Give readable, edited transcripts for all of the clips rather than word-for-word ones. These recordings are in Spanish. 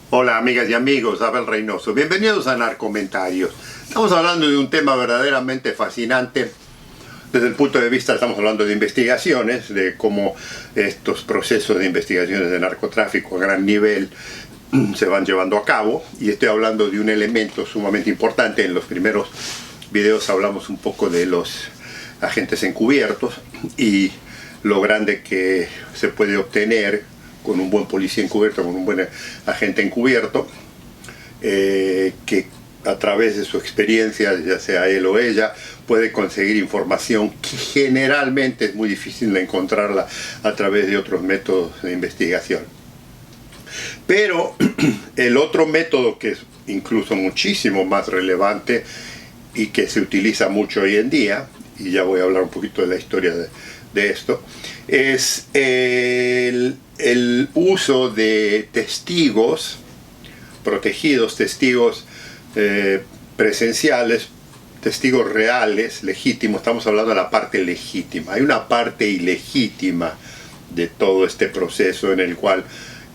Hola amigas y amigos, Abel Reynoso. Bienvenidos a Narcomentarios. Estamos hablando de un tema verdaderamente fascinante. Desde el punto de vista, estamos hablando de investigaciones, de cómo estos procesos de investigaciones de narcotráfico a gran nivel se van llevando a cabo. Y estoy hablando de un elemento sumamente importante. En los primeros videos hablamos un poco de los agentes encubiertos y lo grande que se puede obtener con un buen policía encubierto, con un buen agente encubierto, que a través de su experiencia, ya sea él o ella, puede conseguir información que generalmente es muy difícil de encontrarla a través de otros métodos de investigación. Pero el otro método, que es incluso muchísimo más relevante y que se utiliza mucho hoy en día, y ya voy a hablar un poquito de la historia de esto, es el uso de testigos protegidos, testigos presenciales, testigos reales, legítimos. Estamos hablando de la parte legítima. Hay una parte ilegítima de todo este proceso en el cual,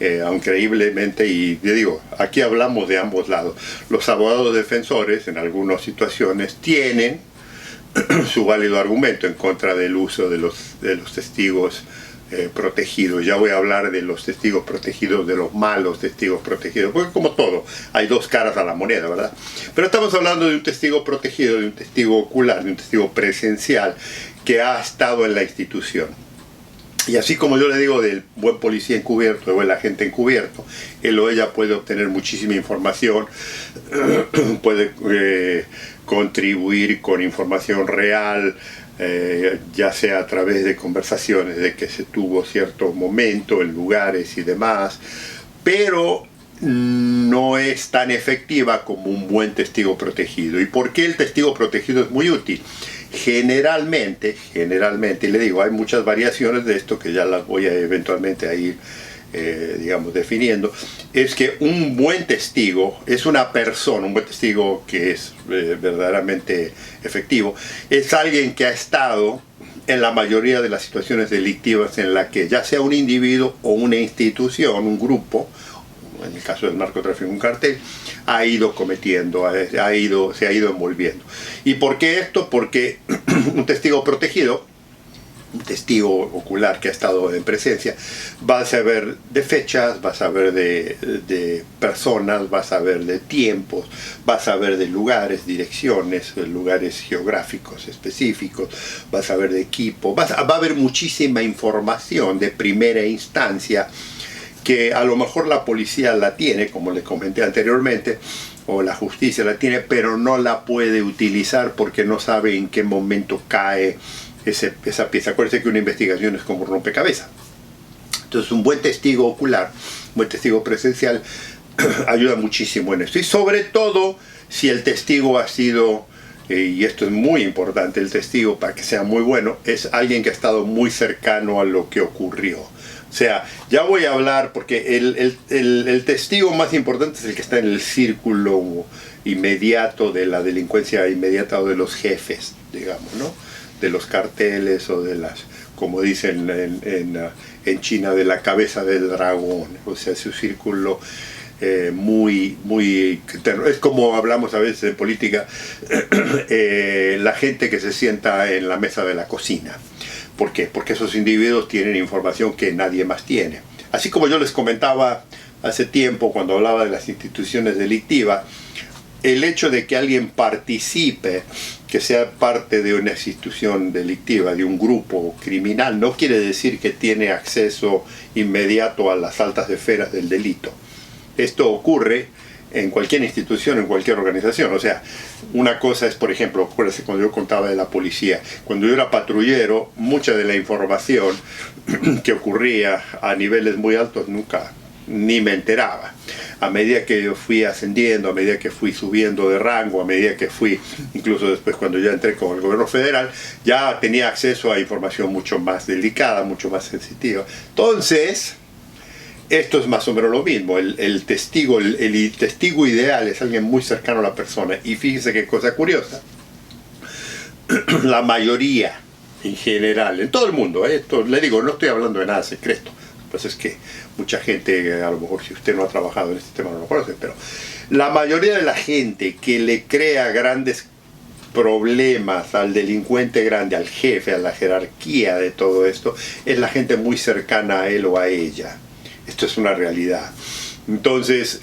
increíblemente, y yo digo, aquí hablamos de ambos lados, los abogados defensores en algunas situaciones tienen su válido argumento en contra del uso de los testigos protegidos. Ya voy a hablar de los testigos protegidos, de los malos testigos protegidos, porque como todo, hay dos caras a la moneda, ¿verdad? Pero estamos hablando de un testigo protegido, de un testigo ocular, de un testigo presencial que ha estado en la institución. Y así como yo le digo del buen policía encubierto o el agente encubierto, él o ella puede obtener muchísima información, puede contribuir con información real, ya sea a través de conversaciones de que se tuvo cierto momento en lugares y demás, pero no es tan efectiva como un buen testigo protegido. ¿Y por qué el testigo protegido es muy útil? Generalmente, y le digo, hay muchas variaciones de esto que ya las voy a eventualmente a ir digamos, definiendo, es que un buen testigo es una persona, un buen testigo que es verdaderamente efectivo, es alguien que ha estado en la mayoría de las situaciones delictivas en la que ya sea un individuo o una institución, un grupo, en el caso del narcotráfico, un cartel, ha ido cometiendo, se ha ido envolviendo. ¿Y por qué esto? Porque un testigo protegido, un testigo ocular que ha estado en presencia, va a saber de fechas, va a saber de personas, va a saber de tiempos, va a saber de lugares, direcciones, lugares geográficos específicos, va a saber de equipo, va a haber muchísima información de primera instancia que a lo mejor la policía la tiene, como les comenté anteriormente, o la justicia la tiene, pero no la puede utilizar porque no sabe en qué momento cae esa pieza. Acuérdense que una investigación es como rompecabezas. Entonces un buen testigo ocular, un buen testigo presencial ayuda muchísimo en esto. Y sobre todo si el testigo ha sido, y esto es muy importante, el testigo, para que sea muy bueno, es alguien que ha estado muy cercano a lo que ocurrió. O sea, ya voy a hablar, porque el testigo más importante es el que está en el círculo inmediato de la delincuencia inmediata o de los jefes, digamos, ¿no? De los carteles o de las, como dicen en China, de la cabeza del dragón. O sea, su círculo muy interno. Es como hablamos a veces en política, la gente que se sienta en la mesa de la cocina. ¿Por qué? Porque esos individuos tienen información que nadie más tiene. Así como yo les comentaba hace tiempo cuando hablaba de las instituciones delictivas, el hecho de que alguien participe, que sea parte de una institución delictiva, de un grupo criminal, no quiere decir que tiene acceso inmediato a las altas esferas del delito. Esto ocurre en cualquier institución, en cualquier organización. O sea, una cosa es, por ejemplo, acuérdense cuando yo contaba de la policía, cuando yo era patrullero, mucha de la información que ocurría a niveles muy altos nunca ni me enteraba. A medida que yo fui ascendiendo, a medida que fui subiendo de rango, a medida que fui, incluso después cuando ya entré con el gobierno federal, ya tenía acceso a información mucho más delicada, mucho más sensitiva. Entonces, esto es más o menos lo mismo. El testigo ideal es alguien muy cercano a la persona. Y fíjense qué cosa curiosa. La mayoría, en general, en todo el mundo, esto le digo, no estoy hablando de nada secreto, pues es que mucha gente, a lo mejor si usted no ha trabajado en este tema no lo conoce, pero la mayoría de la gente que le crea grandes problemas al delincuente grande, al jefe, a la jerarquía de todo esto, es la gente muy cercana a él o a ella. Esto es una realidad. Entonces,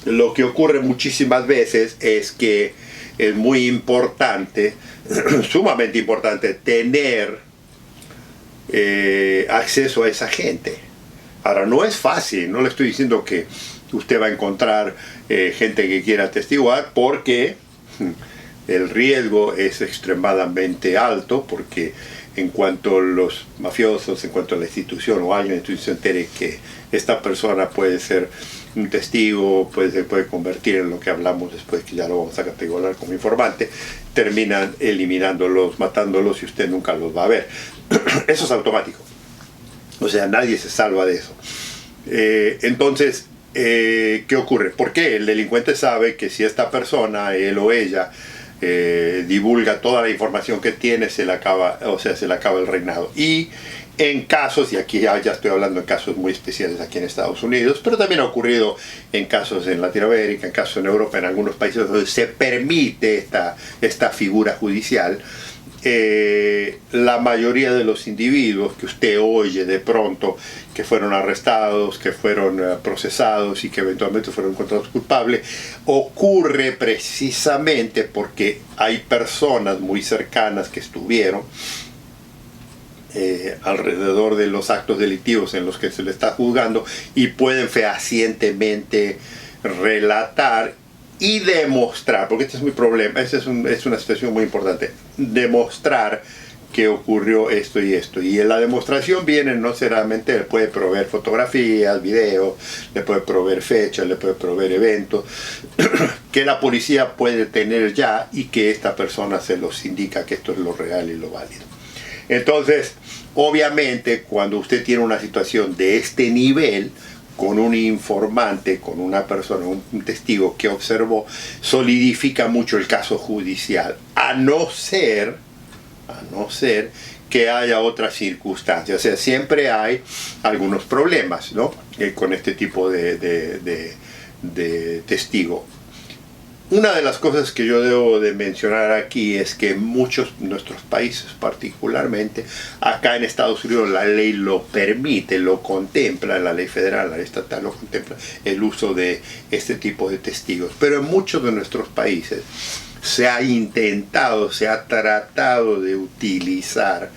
lo que ocurre muchísimas veces es que es muy importante, sumamente importante, tener acceso a esa gente. Ahora, no es fácil, no le estoy diciendo que usted va a encontrar gente que quiera atestiguar, porque el riesgo es extremadamente alto, porque en cuanto los mafiosos, en cuanto la institución o alguien de la institución entere que esta persona puede ser un testigo, se puede convertir en lo que hablamos después, que ya lo vamos a categorizar como informante, terminan eliminándolos, matándolos y usted nunca los va a ver. Eso es automático. O sea, nadie se salva de eso. Entonces, ¿qué ocurre? Porque el delincuente sabe que si esta persona, él o ella, divulga toda la información que tiene, se le acaba el reinado. Y en casos, y aquí ya estoy hablando en casos muy especiales aquí en Estados Unidos, pero también ha ocurrido en casos en Latinoamérica, en casos en Europa, en algunos países donde se permite esta figura judicial. La mayoría de los individuos que usted oye de pronto que fueron arrestados, que fueron procesados y que eventualmente fueron encontrados culpables, ocurre precisamente porque hay personas muy cercanas que estuvieron alrededor de los actos delictivos en los que se le está juzgando y pueden fehacientemente relatar y demostrar, porque este es mi problema, es una situación muy importante, demostrar que ocurrió esto y esto. Y en la demostración viene, no solamente le puede proveer fotografías, videos, le puede proveer fechas, le puede proveer eventos, que la policía puede tener ya y que esta persona se los indica que esto es lo real y lo válido. Entonces, obviamente, cuando usted tiene una situación de este nivel, con un informante, con una persona, un testigo que observó, solidifica mucho el caso judicial, a no ser que haya otras circunstancias. O sea, siempre hay algunos problemas, ¿no? Con este tipo de testigo. Una de las cosas que yo debo de mencionar aquí es que muchos de nuestros países, particularmente acá en Estados Unidos, la ley lo permite, lo contempla, la ley federal, la ley estatal lo contempla, el uso de este tipo de testigos. Pero en muchos de nuestros países se ha intentado, se ha tratado de utilizar,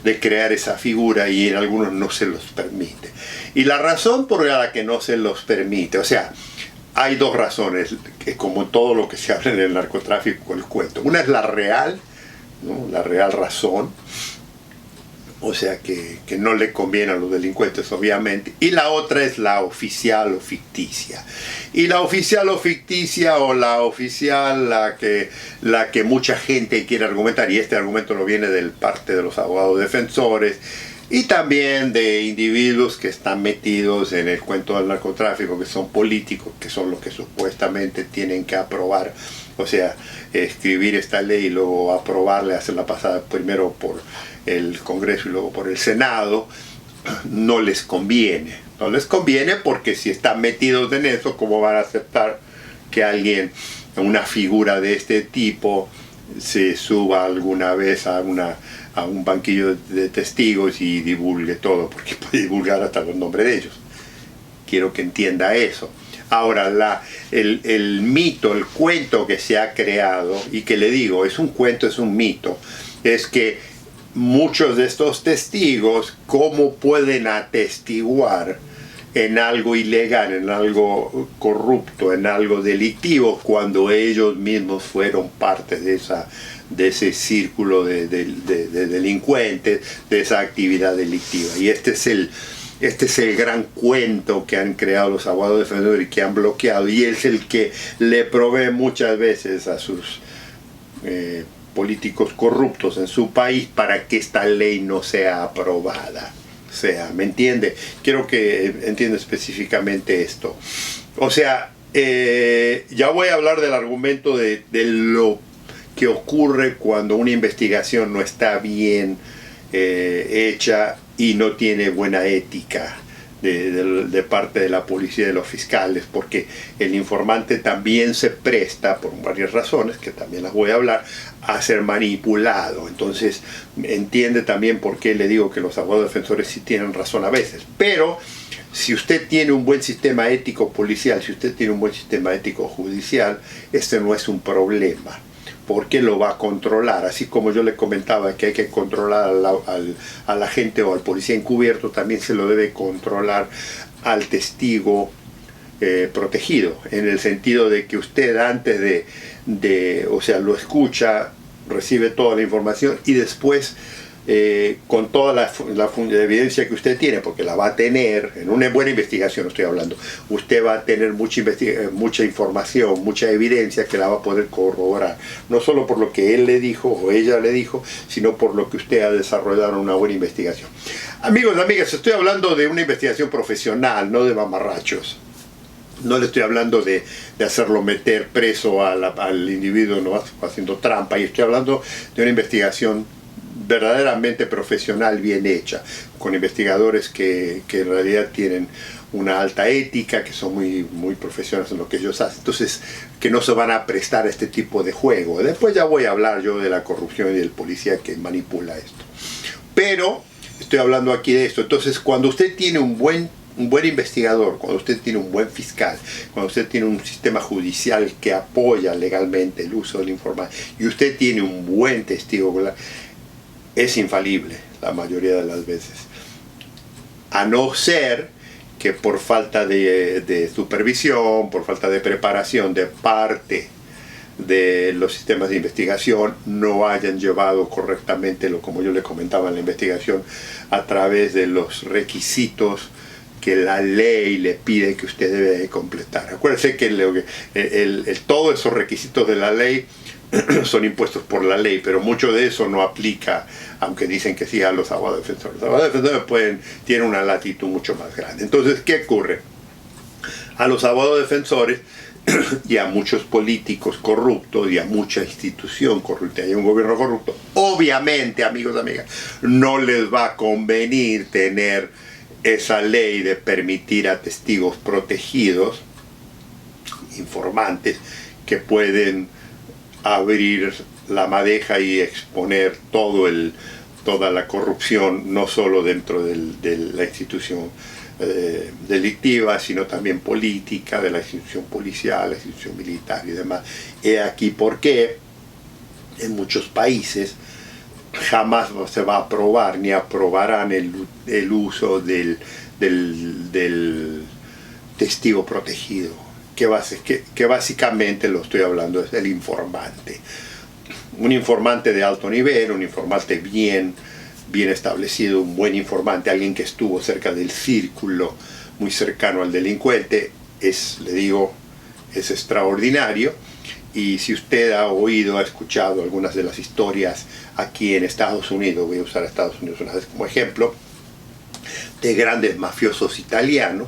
de crear esa figura, y en algunos no se los permite. Y la razón por la que no se los permite, o sea, hay dos razones, que como todo lo que se habla en el narcotráfico, el cuento. Una es la real, ¿no? La real razón, o sea que no le conviene a los delincuentes, obviamente. Y la otra es la oficial o ficticia. Y la oficial o ficticia, o la oficial, la que mucha gente quiere argumentar, y este argumento no viene de parte de los abogados defensores, y también de individuos que están metidos en el cuento del narcotráfico, que son políticos, que son los que supuestamente tienen que aprobar, o sea, escribir esta ley y luego aprobarla, hacerla pasar primero por el Congreso y luego por el Senado. No les conviene. No les conviene porque si están metidos en eso, ¿cómo van a aceptar que alguien, una figura de este tipo, se suba alguna vez a un banquillo de testigos y divulgue todo? Porque puede divulgar hasta los nombres de ellos. Quiero que entienda eso. Ahora, el mito, el cuento que se ha creado, y que le digo, es un cuento, es un mito, es que muchos de estos testigos, ¿cómo pueden atestiguar en algo ilegal, en algo corrupto, en algo delictivo, cuando ellos mismos fueron parte de ese círculo de delincuentes, de esa actividad delictiva? Y este es el gran cuento que han creado los abogados defensores y que han bloqueado, y es el que le provee muchas veces a sus políticos corruptos en su país para que esta ley no sea aprobada. O sea, ¿me entiende? Quiero que entienda específicamente esto. O sea, ya voy a hablar del argumento de lo que ocurre cuando una investigación no está bien hecha y no tiene buena ética de parte de la policía y de los fiscales, porque el informante también se presta, por varias razones, que también las voy a hablar, a ser manipulado. Entonces, entiende también por qué le digo que los abogados defensores sí tienen razón a veces. Pero, si usted tiene un buen sistema ético policial, si usted tiene un buen sistema ético judicial, este no es un problema, porque lo va a controlar. Así como yo le comentaba que hay que controlar a la gente o al policía encubierto, también se lo debe controlar al testigo protegido, en el sentido de que usted antes o sea, lo escucha, recibe toda la información y después con toda la evidencia que usted tiene, porque la va a tener en una buena investigación, estoy hablando, usted va a tener mucha información, mucha evidencia que la va a poder corroborar, no solo por lo que él le dijo o ella le dijo, sino por lo que usted ha desarrollado en una buena investigación. Amigos y amigas, estoy hablando de una investigación profesional, no de mamarrachos. No le estoy hablando de hacerlo meter preso al individuo no haciendo trampa, y estoy hablando de una investigación verdaderamente profesional, bien hecha, con investigadores que en realidad tienen una alta ética, que son muy profesionales en lo que ellos hacen, entonces que no se van a prestar a este tipo de juego. Después ya voy a hablar yo de la corrupción y del policía que manipula esto, pero estoy hablando aquí de esto. Entonces, cuando usted tiene un buen investigador, cuando usted tiene un buen fiscal, cuando usted tiene un sistema judicial que apoya legalmente el uso de la información, y usted tiene un buen testigo, es infalible la mayoría de las veces, a no ser que por falta de supervisión, por falta de preparación de parte de los sistemas de investigación, no hayan llevado correctamente, como yo le comentaba en la investigación, a través de los requisitos que la ley le pide que usted debe de completar. Acuérdense que todos esos requisitos de la ley son impuestos por la ley, pero mucho de eso no aplica, aunque dicen que sí, a los abogados defensores. Los abogados defensores tienen una latitud mucho más grande. Entonces, ¿qué ocurre? A los abogados defensores y a muchos políticos corruptos y a mucha institución corrupta y a un gobierno corrupto, obviamente, amigos y amigas, no les va a convenir tener esa ley de permitir a testigos protegidos, informantes, que pueden abrir la madeja y exponer toda la corrupción, no solo dentro de la institución delictiva, sino también política, de la institución policial, la institución militar y demás. He aquí por qué en muchos países jamás se va a aprobar ni aprobarán el uso del testigo protegido, que básicamente, lo estoy hablando, es el informante. Un informante de alto nivel, un informante bien establecido, un buen informante, alguien que estuvo cerca del círculo, muy cercano al delincuente, le digo, es extraordinario. Y si usted ha escuchado algunas de las historias aquí en Estados Unidos, voy a usar a Estados Unidos una vez como ejemplo, de grandes mafiosos italianos,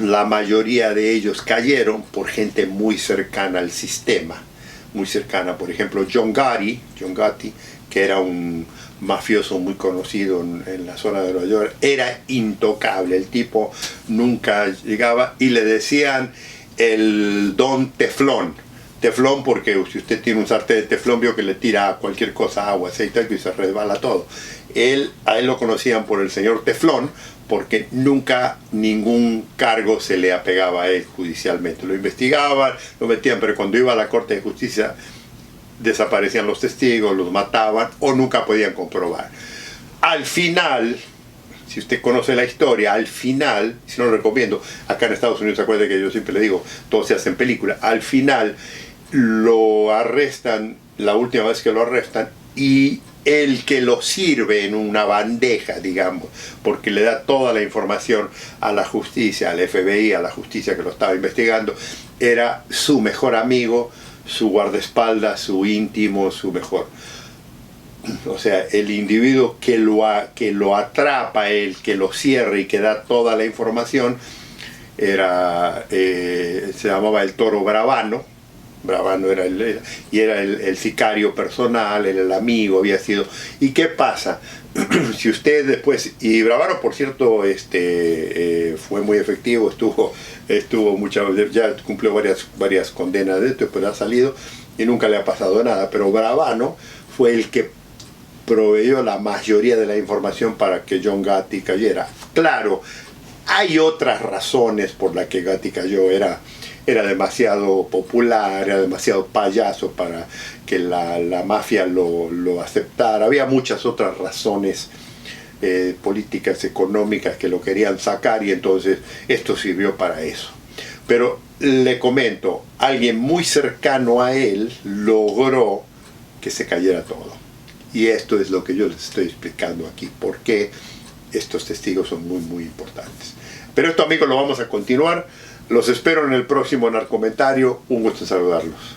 la mayoría de ellos cayeron por gente muy cercana al sistema, muy cercana. Por ejemplo, John Gotti, que era un mafioso muy conocido en la zona de Nueva York, era intocable, el tipo nunca llegaba, y le decían el Don Teflón, porque si usted tiene un sartén de teflón, vio que le tira cualquier cosa, agua, aceite, y se resbala todo. A él lo conocían por el señor Teflón, porque nunca ningún cargo se le apegaba a él judicialmente. Lo investigaban, lo metían, pero cuando iba a la Corte de Justicia desaparecían los testigos, los mataban o nunca podían comprobar. Al final, si usted conoce la historia, al final, si no lo recomiendo, acá en Estados Unidos, se acuerda que yo siempre le digo, todo se hace en película, al final lo arrestan, la última vez que lo arrestan, y el que lo sirve en una bandeja, digamos, porque le da toda la información a la justicia, al FBI, a la justicia que lo estaba investigando, era su mejor amigo, su guardaespaldas, su íntimo, su mejor. O sea, el individuo que lo atrapa, el que lo cierra y que da toda la información, se llamaba el Toro Bravano, Bravano era el sicario personal, era el amigo, había sido. ¿Y qué pasa? Si usted después, y Bravano por cierto fue muy efectivo, estuvo muchas veces, ya cumplió varias condenas de esto, después ha salido y nunca le ha pasado nada, pero Bravano fue el que proveyó la mayoría de la información para que John Gotti cayera. Claro, hay otras razones por las que Gotti cayó, era demasiado popular, era demasiado payaso para que la mafia lo aceptara. Había muchas otras razones políticas, económicas que lo querían sacar y entonces esto sirvió para eso. Pero le comento, alguien muy cercano a él logró que se cayera todo. Y esto es lo que yo les estoy explicando aquí, porque estos testigos son muy, muy importantes. Pero esto, amigos, lo vamos a continuar. Los espero en el próximo Narcomentario. Un gusto saludarlos.